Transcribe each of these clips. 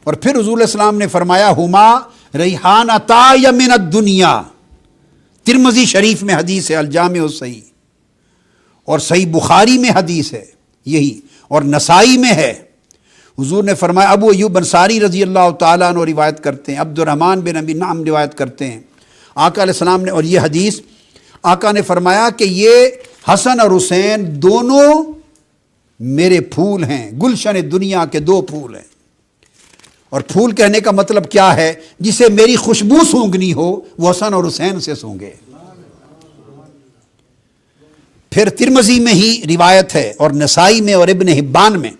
اور پھر حضور علیہ السلام نے فرمایا ہما ریحانتا من الدنیا، ترمذی شریف میں حدیث ہے، الجامع الصحیح، اور صحیح بخاری میں حدیث ہے یہی، اور نسائی میں ہے۔ حضور نے فرمایا، ابو ایوب انصاری رضی اللہ تعالیٰ عنہ روایت کرتے ہیں، عبد الرحمن بن ابی نعم روایت کرتے ہیں، آقا علیہ السلام نے، اور یہ حدیث آقا نے فرمایا کہ یہ حسن اور حسین دونوں میرے پھول ہیں، گلشن دنیا کے دو پھول ہیں۔ اور پھول کہنے کا مطلب کیا ہے؟ جسے میری خوشبو سونگنی ہو وہ حسن اور حسین سے سونگے۔ پھر ترمذی میں ہی روایت ہے اور نسائی میں اور ابن حبان میں،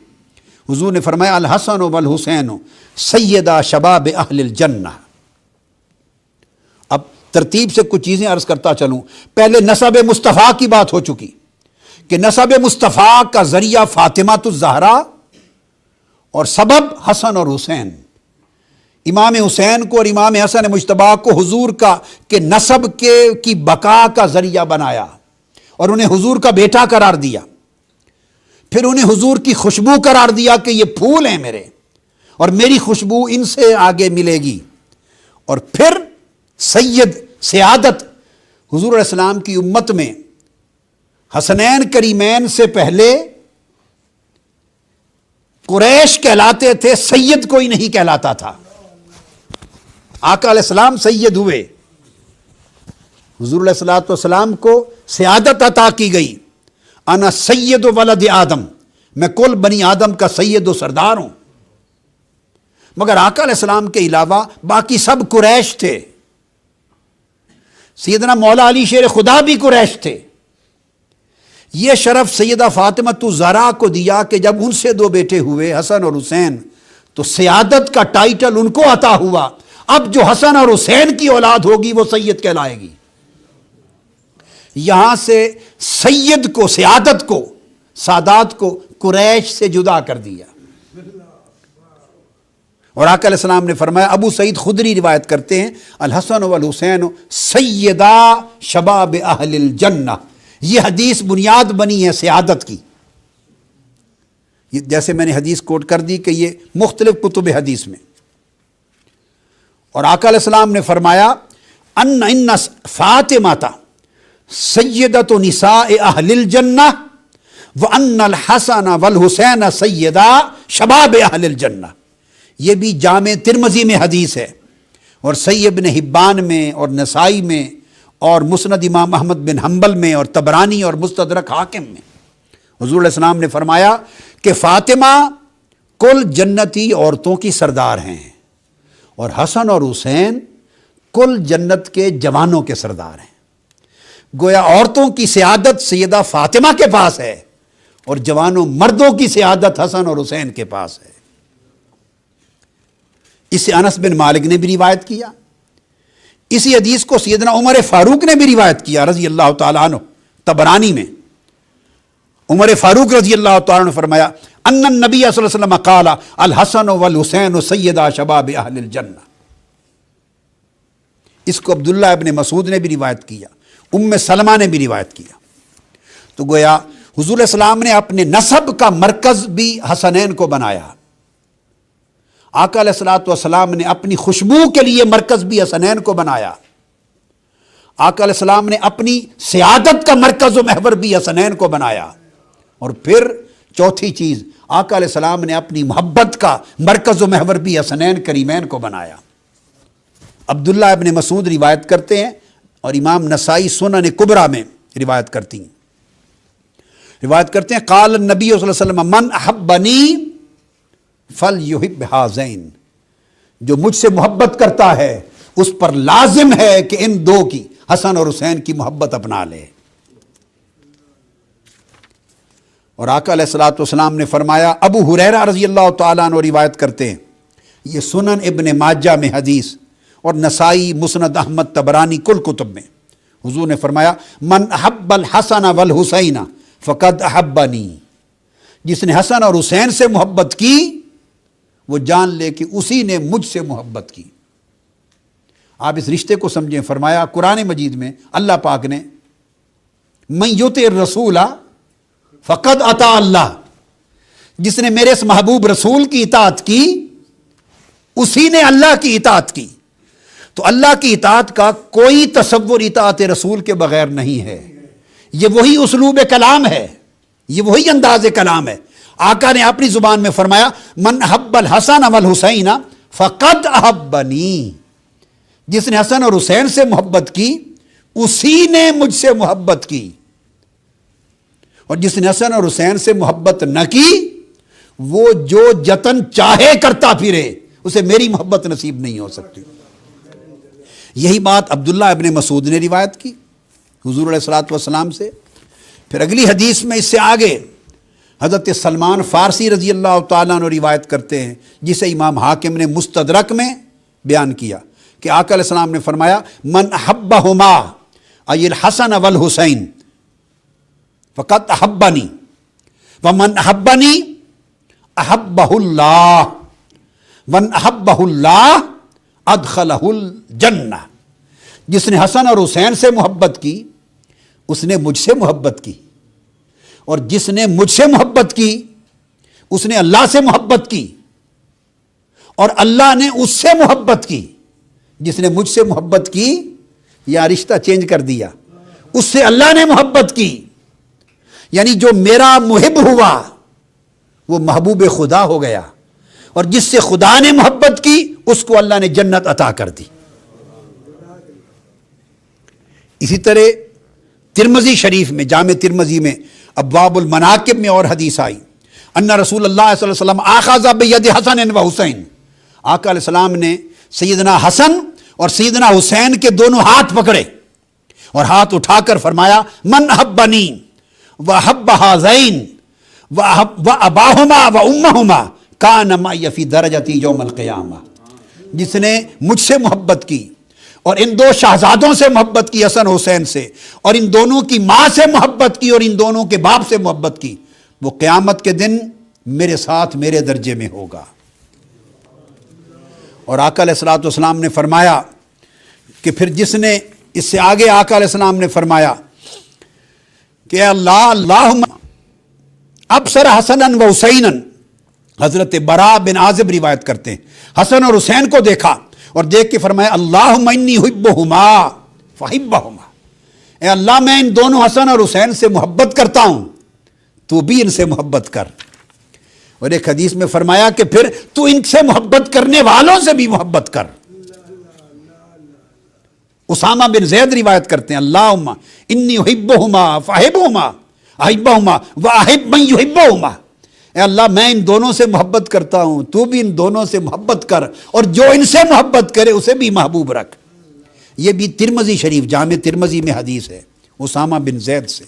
حضور نے فرمایا الحسن والحسین سیدہ شباب اہل الجنہ۔ اب ترتیب سے کچھ چیزیں عرض کرتا چلوں۔ پہلے نسب مصطفیٰ کی بات ہو چکی کہ نسب مصطفیٰ کا ذریعہ فاطمہ الزہرا اور سبب حسن اور حسین۔ امام حسین کو اور امام حسن مجتبیٰ کو حضور کا کہ نسب کی بقا کا ذریعہ بنایا اور انہیں حضور کا بیٹا قرار دیا، پھر انہیں حضور کی خوشبو قرار دیا کہ یہ پھول ہیں میرے اور میری خوشبو ان سے آگے ملے گی، اور پھر سیادت حضور علیہ السلام کی امت میں حسنین کریمین سے پہلے قریش کہلاتے تھے، سید کوئی نہیں کہلاتا تھا۔ آقا علیہ السلام سید ہوئے، حضور علیہ السلام کو سیادت عطا کی گئی، انا سید ولد آدم، میں کل بنی آدم کا سید و سردار ہوں۔ مگر آقا علیہ السلام کے علاوہ باقی سب قریش تھے، سیدنا مولا علی شیر خدا بھی قریش تھے۔ یہ شرف سیدہ فاطمہ الزہرا کو دیا کہ جب ان سے دو بیٹے ہوئے حسن اور حسین تو سیادت کا ٹائٹل ان کو عطا ہوا۔ اب جو حسن اور حسین کی اولاد ہوگی وہ سید کہلائے گی۔ یہاں سے سید کو، سیادت کو، سادات کو قریش سے جدا کر دیا۔ اور آقا علیہ السلام نے فرمایا، ابو سعید خدری روایت کرتے ہیں، الحسن والحسین سیدا شباب اہل الجنہ۔ یہ حدیث بنیاد بنی ہے سیادت کی۔ جیسے میں نے حدیث کوٹ کر دی کہ یہ مختلف کتب حدیث میں، اور آقا علیہ السلام نے فرمایا ان فاطمہ سیدۃ نساء اہل الجنہ وان الحسن والحسین سیدا شباب اہل الجنہ۔ یہ بھی جامع ترمذی میں حدیث ہے اور صحیح ابن حبان میں اور نسائی میں اور مسند امام احمد بن حنبل میں اور طبرانی اور مستدرک حاکم میں۔ حضور علیہ السلام نے فرمایا کہ فاطمہ کل جنتی عورتوں کی سردار ہیں اور حسن اور حسین کل جنت کے جوانوں کے سردار ہیں۔ گویا عورتوں کی سیادت سیدہ فاطمہ کے پاس ہے اور جوانوں مردوں کی سیادت حسن اور حسین کے پاس ہے۔ اسے انس بن مالک نے بھی روایت کیا۔ اسی حدیث کو سیدنا عمر فاروق نے بھی روایت کیا رضی اللہ تعالیٰ عنہ، طبرانی میں۔ عمر فاروق رضی اللہ تعالیٰ عنہ فرمایا ان النبی صلی اللہ علیہ وسلم قال الحسن والحسین سیدا شباب اہل الجنہ۔ اس کو عبداللہ ابن مسعود نے بھی روایت کیا، ام سلمہ نے بھی روایت کیا۔ تو گویا حضور علیہ السلام نے اپنے نسب کا مرکز بھی حسنین کو بنایا۔ آقا علیہ السلام نے اپنی خوشبو کے لیے مرکز بھی حسنین کو بنایا۔ آقا علیہ السلام نے اپنی سیادت کا مرکز و محور بھی حسنین کو بنایا۔ اور پھر چوتھی چیز، آقا علیہ السلام نے اپنی محبت کا مرکز و محور بھی حسنین کریمین کو بنایا۔ عبداللہ ابن مسعود روایت کرتے ہیں اور امام نسائی سنن کبریٰ میں روایت کرتے ہیں قال النبی صلی اللہ علیہ وسلم من احبنی فلیحب ہذین، جو مجھ سے محبت کرتا ہے اس پر لازم ہے کہ ان دو کی، حسن اور حسین کی محبت اپنا لے۔ اور آقا علیہ السلام نے فرمایا، ابو ہریرہ رضی اللہ تعالیٰ عنہ روایت کرتے ہیں، یہ سنن ابن ماجہ میں حدیث اور نسائی، مسند احمد، طبرانی، کل کتب میں، حضور نے فرمایا من احب الحسن والحسین فقد احبنی، جس نے حسن اور حسین سے محبت کی وہ جان لے کہ اسی نے مجھ سے محبت کی۔ آپ اس رشتے کو سمجھیں۔ فرمایا قرآن مجید میں اللہ پاک نے من یطع الرسول فقد اطاع اللہ، جس نے میرے اس محبوب رسول کی اطاعت کی اسی نے اللہ کی اطاعت کی. تو اللہ کی اطاعت کا کوئی تصور اطاعت رسول کے بغیر نہیں ہے. یہ وہی اسلوب کلام ہے, یہ وہی انداز کلام ہے. آقا نے اپنی زبان میں فرمایا من احب الحسن والحسین فقد احبنی. جس نے حسن اور حسین سے محبت کی اسی نے مجھ سے محبت کی, اور جس نے حسن اور حسین سے محبت نہ کی وہ جو جتن چاہے کرتا پھرے اسے میری محبت نصیب نہیں ہو سکتی. یہی بات عبداللہ ابن مسعود نے روایت کی حضور علیہ الصلوۃ والسلام سے. پھر اگلی حدیث میں اس سے آگے حضرت سلمان فارسی رضی اللہ تعالیٰ عنہ روایت کرتے ہیں, جسے امام حاکم نے مستدرک میں بیان کیا کہ آقا علیہ السلام نے فرمایا من احبہما ای الحسن والحسین فقد احبنی ومن احبنی احبہ اللہ من احبہ اللہ ادخلہ الجنہ. جس نے حسن اور حسین سے محبت کی اس نے مجھ سے محبت کی, اور جس نے مجھ سے محبت کی اس نے اللہ سے محبت کی, اور اللہ نے اس سے محبت کی. جس نے مجھ سے محبت کی یا رشتہ چینج کر دیا, اس سے اللہ نے محبت کی. یعنی جو میرا محب ہوا وہ محبوب خدا ہو گیا, اور جس سے خدا نے محبت کی اس کو اللہ نے جنت عطا کر دی. اسی طرح ترمذی شریف میں, جامع ترمذی میں ابواب المناقب میں اور حدیث آئی ان رسول اللہ صلی اللہ علیہ وسلم آخذ بید حسن و حسین. آقا علیہ السلام نے سیدنا حسن اور سیدنا حسین کے دونوں ہاتھ پکڑے اور ہاتھ اٹھا کر فرمایا من احبنی وحب ہذین واباہما وامہما کان معی فی درجتی یوم القیامہ. جس نے مجھ سے محبت کی اور ان دو شہزادوں سے محبت کی, حسن حسین سے, اور ان دونوں کی ماں سے محبت کی اور ان دونوں کے باپ سے محبت کی, وہ قیامت کے دن میرے ساتھ میرے درجے میں ہوگا. اور آقا علیہ الصلوۃ والسلام نے فرمایا کہ پھر جس نے اس سے آگے آقا علیہ السلام نے فرمایا کہ اللہ اللہم ابصر حسنا و حسینا. حضرت براء بن عازب روایت کرتے ہیں حسن اور حسین کو دیکھا اور دیکھ کے فرمایا اللہم انی احبہما فحبہما. اے اللہ میں ان دونوں حسن اور حسین سے محبت کرتا ہوں, تو بھی ان سے محبت کر. اور ایک حدیث میں فرمایا کہ پھر تو ان سے محبت کرنے والوں سے بھی محبت کر. اسامہ بن زید روایت کرتے ہیں اللہم انی احبہما فحبہما احبہما واحب من یحبہما. اے اللہ میں ان دونوں سے محبت کرتا ہوں, تو بھی ان دونوں سے محبت کر, اور جو ان سے محبت کرے اسے بھی محبوب رکھ. یہ بھی ترمذی شریف جامع ترمذی میں حدیث ہے اسامہ بن زید سے.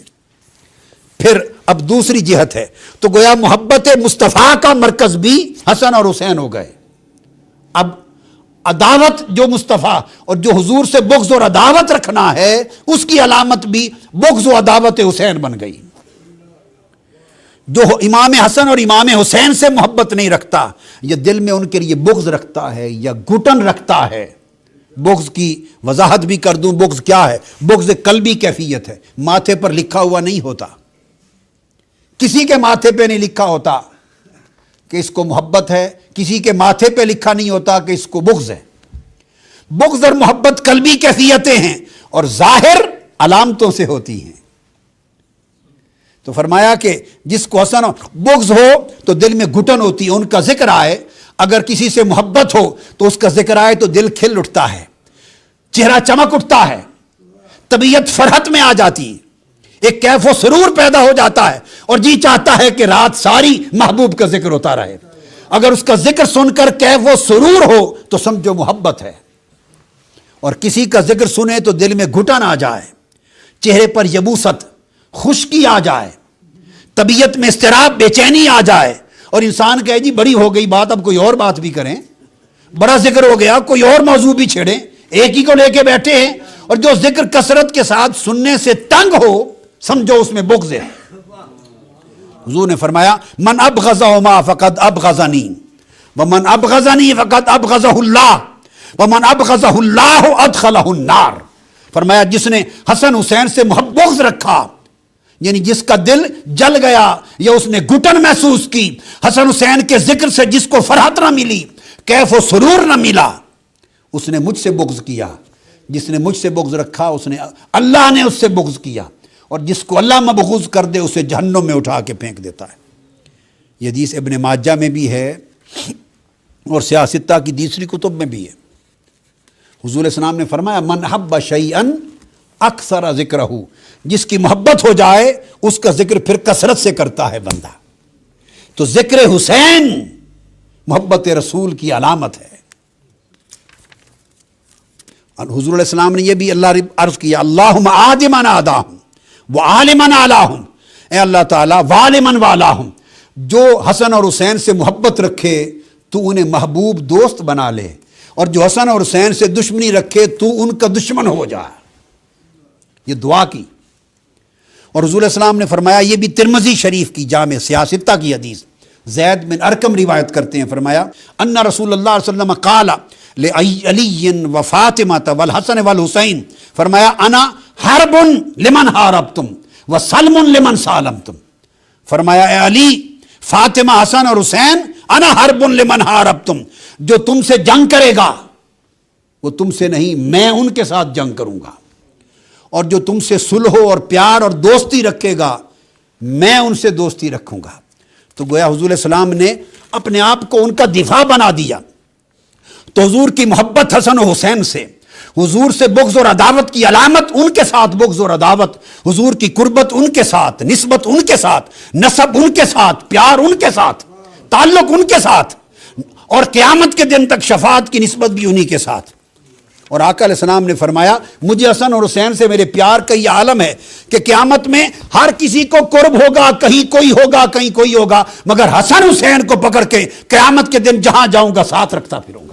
پھر اب دوسری جہت ہے, تو گویا محبت مصطفیٰ کا مرکز بھی حسن اور حسین ہو گئے. اب عداوت جو مصطفیٰ اور جو حضور سے بغض اور عداوت رکھنا ہے اس کی علامت بھی بغض و عداوت حسین بن گئی. جو امام حسن اور امام حسین سے محبت نہیں رکھتا یا دل میں ان کے لیے بغض رکھتا ہے یا گھٹن رکھتا ہے. بغض کی وضاحت بھی کر دوں, بغض کیا ہے؟ بغض قلبی کیفیت ہے, ماتھے پر لکھا ہوا نہیں ہوتا. کسی کے ماتھے پہ نہیں لکھا ہوتا کہ اس کو محبت ہے, کسی کے ماتھے پہ لکھا نہیں ہوتا کہ اس کو بغض ہے. بغض اور محبت قلبی کیفیتیں ہیں اور ظاہر علامتوں سے ہوتی ہیں. تو فرمایا کہ جس کو حسن بغض ہو تو دل میں گھٹن ہوتی ہے, ان کا ذکر آئے, اگر کسی سے محبت ہو تو اس کا ذکر آئے تو دل کھل اٹھتا ہے, چہرہ چمک اٹھتا ہے, طبیعت فرحت میں آ جاتی ہے, ایک کیف و سرور پیدا ہو جاتا ہے, اور جی چاہتا ہے کہ رات ساری محبوب کا ذکر ہوتا رہے. اگر اس کا ذکر سن کر کیف و سرور ہو تو سمجھو محبت ہے, اور کسی کا ذکر سنے تو دل میں گھٹن آ جائے, چہرے پر یبوست خشکی آ جائے, طبیعت میں اضطراب بے چینی آ جائے, اور انسان کہے جی بڑی ہو گئی بات, اب کوئی اور بات بھی کریں, بڑا ذکر ہو گیا, کوئی اور موضوع بھی چھیڑیں, ایک ہی کو لے کے بیٹھے ہیں. اور جو ذکر کثرت کے ساتھ سننے سے تنگ ہو سمجھو اس میں بغض ہے. حضور نے فرمایا من ابغضہما فقد ابغضنی ومن ابغضنی فقد ابغضہ اللہ ومن ابغضہ اللہ ادخلہ النار. فرمایا جس نے حسن حسین سے بغض رکھا, یعنی جس کا دل جل گیا یا اس نے گھٹن محسوس کی, حسن حسین کے ذکر سے جس کو فرحت نہ ملی, کیف و سرور نہ ملا، اس نے مجھ سے بغض کیا، جس نے مجھ سے بغض رکھا اس نے اللہ نے اس سے بغض کیا، اور جس کو اللہ مبغوض کر دے اسے جہنم میں اٹھا کے پھینک دیتا ہے۔ یہ حدیث ابن ماجہ میں بھی ہے اور سیاستہ کی دوسری کتب میں بھی ہے۔ حضور علیہ السلام نے فرمایا من حب شیئا اکثر ذکرہ، جس کی محبت ہو جائے اس کا ذکر پھر کثرت سے کرتا ہے بندہ۔ تو ذکر حسین محبت رسول کی علامت ہے۔ حضور علیہ السلام نے یہ بھی اللہ عرض کیا اللہم آدمن آداہم وعالمن علاہم، اے اللہ تعالیٰ والمن والاہم، جو حسن اور حسین سے محبت رکھے تو انہیں محبوب دوست بنا لے، اور جو حسن اور حسین سے دشمنی رکھے تو ان کا دشمن ہو جائے۔ یہ دعا کی۔ اور حضور علیہ السلام نے فرمایا، یہ بھی ترمذی شریف کی جامع سیاستہ کی حدیث، زید بن ارقم روایت کرتے ہیں، فرمایا ان رسول اللہ علیہ وسلم قال لعلی وفاطمہ والحسن والحسین، فرمایا انا حرب لمن حاربتم وسلم لمن سالمتم، فرمایا اے علی، فاطمہ، حسن اور حسین، انا حرب لمن حاربتم، جو تم سے جنگ کرے گا وہ تم سے نہیں، میں ان کے ساتھ جنگ کروں گا، اور جو تم سے صلح اور پیار اور دوستی رکھے گا میں ان سے دوستی رکھوں گا۔ تو گویا حضور علیہ السلام نے اپنے آپ کو ان کا دفاع بنا دیا۔ تو حضور کی محبت حسن و حسین سے، حضور سے بغض اور عداوت کی علامت ان کے ساتھ بغض اور عداوت، حضور کی قربت ان کے ساتھ، نسبت ان کے ساتھ، نسب ان کے ساتھ، پیار ان کے ساتھ، تعلق ان کے ساتھ، اور قیامت کے دن تک شفاعت کی نسبت بھی انہی کے ساتھ۔ اور آقا علیہ السلام نے فرمایا مجھے حسن اور حسین سے میرے پیار کا یہ عالم ہے کہ قیامت میں ہر کسی کو قرب ہوگا، کہیں کوئی ہوگا، کہیں کوئی ہوگا، مگر حسن حسین کو پکڑ کے قیامت کے دن جہاں جاؤں گا ساتھ رکھتا پھروں گا۔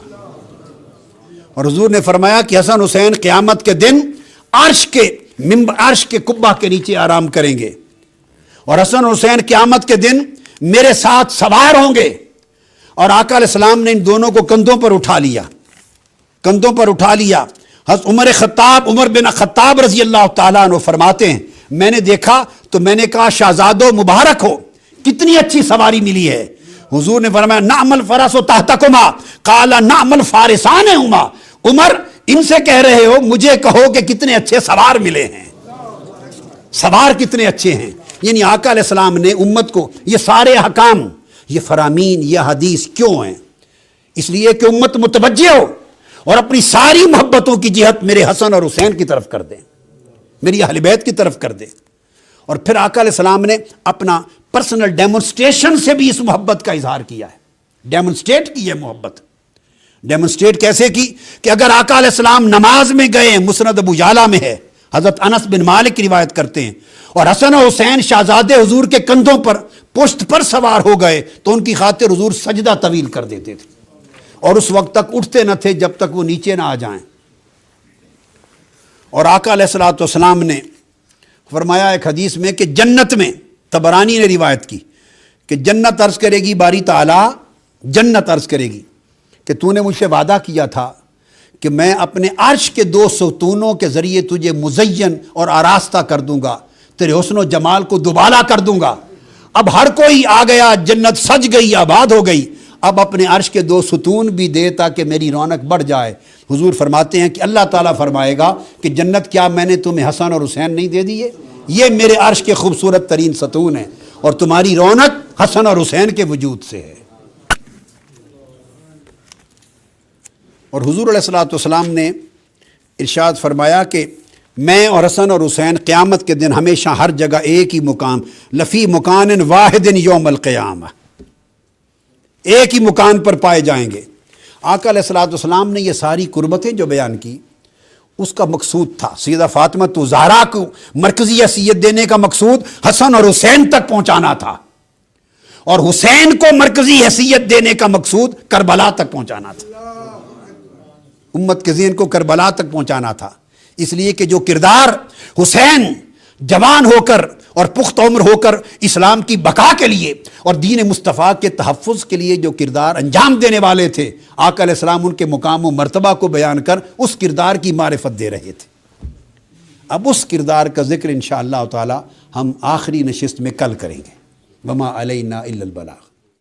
اور حضور نے فرمایا کہ حسن حسین قیامت کے دن عرش کے قبہ کے نیچے آرام کریں گے، اور حسن حسین قیامت کے دن میرے ساتھ سوار ہوں گے۔ اور آقا علیہ السلام نے ان دونوں کو کندھوں پر اٹھا لیا، کندھوں پر اٹھا لیا۔ عمر بن خطاب رضی اللہ تعالیٰ عنہ فرماتے ہیں میں نے دیکھا تو میں نے کہا شہزادو مبارک ہو، کتنی اچھی سواری ملی ہے۔ حضور نے فرمایا نعم الفرس تحتکما، قال نعم الفارسان ہما، عمر ان سے کہہ رہے ہو مجھے کہو کہ کتنے اچھے سوار ملے ہیں، سوار کتنے اچھے ہیں۔ یعنی آقا علیہ السلام نے امت کو یہ سارے احکام، یہ فرامین، یہ حدیث کیوں ہیں؟ اس لیے کہ امت متوجہ ہو اور اپنی ساری محبتوں کی جہت میرے حسن اور حسین کی طرف کر دیں، میری اہل بیت کی طرف کر دیں۔ اور پھر آقا علیہ السلام نے اپنا پرسنل ڈیمونسٹریشن سے بھی اس محبت کا اظہار کیا ہے، ڈیمونسٹریٹ کی ہے محبت۔ ڈیمونسٹریٹ کیسے کی کہ اگر آقا علیہ السلام نماز میں گئے، مسند ابو یعلا میں ہے، حضرت انس بن مالک کی روایت کرتے ہیں، اور حسن و حسین شہزادے حضور کے کندھوں پر پشت پر سوار ہو گئے تو ان کی خاطر حضور سجدہ طویل کر دیتے تھے، اور اس وقت تک اٹھتے نہ تھے جب تک وہ نیچے نہ آ جائیں۔ اور آقا علیہ الصلوۃ والسلام نے فرمایا ایک حدیث میں کہ جنت میں، طبرانی نے روایت کی کہ جنت عرض کرے گی باری تعالیٰ، جنت عرض کرے گی کہ تو نے مجھ سے وعدہ کیا تھا کہ میں اپنے عرش کے 2 ستونوں کے ذریعے تجھے مزین اور آراستہ کر دوں گا، تیرے حسن و جمال کو دوبالا کر دوں گا۔ اب ہر کوئی آ گیا، جنت سج گئی، آباد ہو گئی، اب اپنے عرش کے 2 ستون بھی دے تاکہ میری رونق بڑھ جائے۔ حضور فرماتے ہیں کہ اللہ تعالیٰ فرمائے گا کہ جنت کیا میں نے تمہیں حسن اور حسین نہیں دے دیے؟ یہ میرے عرش کے خوبصورت ترین ستون ہیں، اور تمہاری رونق حسن اور حسین کے وجود سے ہے۔ اور حضور علیہ الصلوۃ والسلام نے ارشاد فرمایا کہ میں اور حسن اور حسین قیامت کے دن ہمیشہ ہر جگہ ایک ہی مقام، لفی مکان واحد یوم القیامہ، ایک ہی مکان پر پائے جائیں گے۔ آقا علیہ الصلوۃ والسلام نے یہ ساری قربتیں جو بیان کی اس کا مقصود تھا سیدہ فاطمہ الزہرا کو مرکزی حیثیت دینے کا مقصود حسن اور حسین تک پہنچانا تھا، اور حسین کو مرکزی حیثیت دینے کا مقصود کربلا تک پہنچانا تھا، امت کے ذہن کو کربلا تک پہنچانا تھا۔ اس لیے کہ جو کردار حسین جوان ہو کر اور پختہ عمر ہو کر اسلام کی بقا کے لیے اور دین مصطفیٰ کے تحفظ کے لیے جو کردار انجام دینے والے تھے، آقا علیہ السلام ان کے مقام و مرتبہ کو بیان کر اس کردار کی معرفت دے رہے تھے۔ اب اس کردار کا ذکر انشاءاللہ تعالی ہم آخری نشست میں کل کریں گے۔ وما علینا الا البلاغ۔